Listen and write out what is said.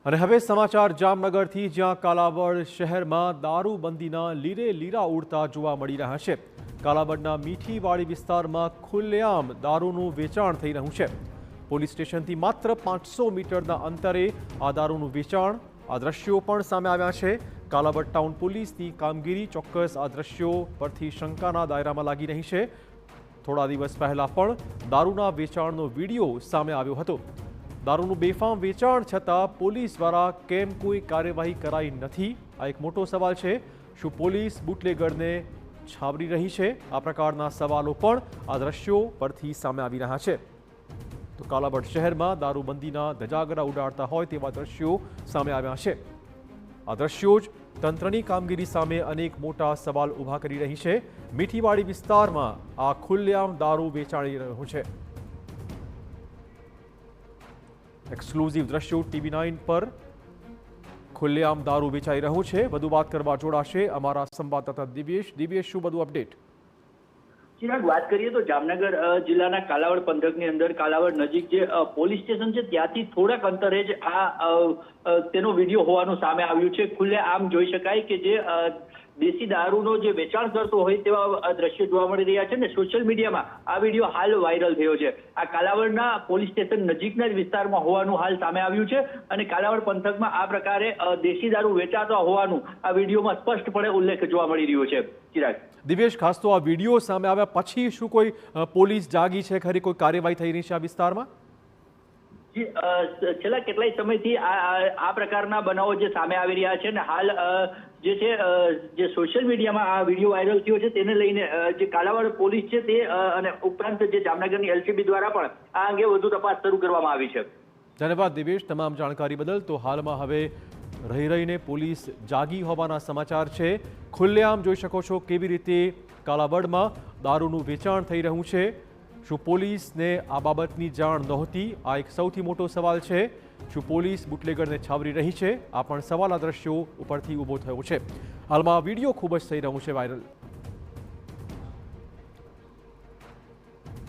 અને હવે સમાચાર જામનગરથી, જ્યાં કાલાવડ શહેરમાં દારૂબંધીના લીરે લીરા ઉડતા જોવા મળી રહ્યા છે। કાલાવડના મીઠીવાડી વિસ્તારમાં ખુલ્લેઆમ દારૂનું વેચાણ થઈ રહ્યું છે। પોલીસ સ્ટેશનથી માત્ર 500 મીટરના અંતરે આ દારૂનું વેચાણ, આ દ્રશ્યો પણ સામે આવ્યા છે। કાલાવડ ટાઉન પોલીસની કામગીરી ચોક્કસ આ દ્રશ્યો પરથી શંકાના દાયરામાં લાગી રહી છે। થોડા દિવસ પહેલા પણ દારૂના વેચાણનો વિડીયો સામે આવ્યો હતો। દારૂનું બેફામ વેચાણ છતાં પોલીસ દ્વારા કેમ કોઈ કાર્યવાહી કરાઈ નથી, આ એક મોટો સવાલ છે। શું પોલીસ બુટલેગરને છાવરી રહી છે? આ પ્રકારના સવાલો પણ આ દ્રશ્યો પરથી સામે આવી રહ્યા છે। તો કાલાવડ શહેરમાં દારૂબંધીના ધજાગરા ઉડાડતા હોય તેવા દ્રશ્યો સામે આવ્યા છે। આ દ્રશ્યો જ તંત્રની કામગીરી સામે અનેક મોટા સવાલ ઊભા કરી રહી છે। મીઠીવાડી વિસ્તારમાં આ ખુલ્લેઆમ દારૂ વેચાઈ રહ્યો છે। एक्सक्लूसिव दृश्यों TV9 पर खुलेआम दारू वेचाई રહ્યું છે। વધુ વાત કરવા જોડાશે અમારા સંવાદદાતા દિવ્યેશ। દિવ્યેશ, શું બધું અપડેટ? ચિરાગ, વાત કરીએ તો જામનગર જિલ્લાના કાલાવડ પંથકની અંદર કાલાવડ નજીક જે પોલીસ સ્ટેશન છે ત્યાંથી થોડાક અંતરે જ તેનો વિડીયો હોવાનું સામે આવ્યું છે। ખુલ્લેઆમ જોઈ શકાય કે જે દેશી દારૂનો જે વેચાણ કરતો હોય તેવા દ્રશ્યો જોવા મળી રહ્યા છે ને સોશિયલ મીડિયામાં આ વિડીયો હાલ વાયરલ થયો છે। આ કાલાવડના પોલીસ સ્ટેશન નજીકના જ વિસ્તારમાં હોવાનું હાલ સામે આવ્યું છે અને કાલાવડ પંથકમાં આ પ્રકારે દેશી દારૂ વેચાતો હોવાનું આ વિડીયોમાં સ્પષ્ટપણે ઉલ્લેખ જોવા મળી રહ્યો છે। ચિરાગ, દિવ્યેશ, ખાસ તો આ વિડીયો સામે આવ્યા પછી શું કોઈ પોલીસ જાગી છે ખરી? કોઈ કાર્યવાહી થઈ રહી છે આ વિસ્તારમાં? છેલ્લા કેટલાય સમયથી આ પ્રકારના બનાવો જે સામે આવી રહ્યા છે ને હાલ જે છે જે સોશિયલ મીડિયામાં આ વિડીયો વાયરલ થયો છે તેને લઈને જે કાલાવડ પોલીસ છે તે અને ઉપરાંત જે જામનગરની LCB દ્વારા પણ આ અંગે વધુ તપાસ શરૂ કરવામાં આવી છે। ધન્યવાદ દિવ્યેશ તમામ જાણકારી બદલ। તો હાલમાં હવે રહીને પોલીસ જાગી હોવાના સમાચાર છે। ખુલ્લેઆમ જોઈ શકો છો કેવી રીતે કાલાવડમાં દારૂનું વેચાણ થઈ રહ્યું છે। શું પોલીસને આ બાબતની જાણ નહોતી? આ એક સૌથી મોટો સવાલ છે। શું પોલીસ બુટલેગરને છાવરી રહી છે? આ પણ સવાલ આ દ્રશ્યો ઉપરથી ઊભો થયો છે। હાલમાં વિડીયો ખૂબ જ થઈ રહ્યું છે વાયરલ।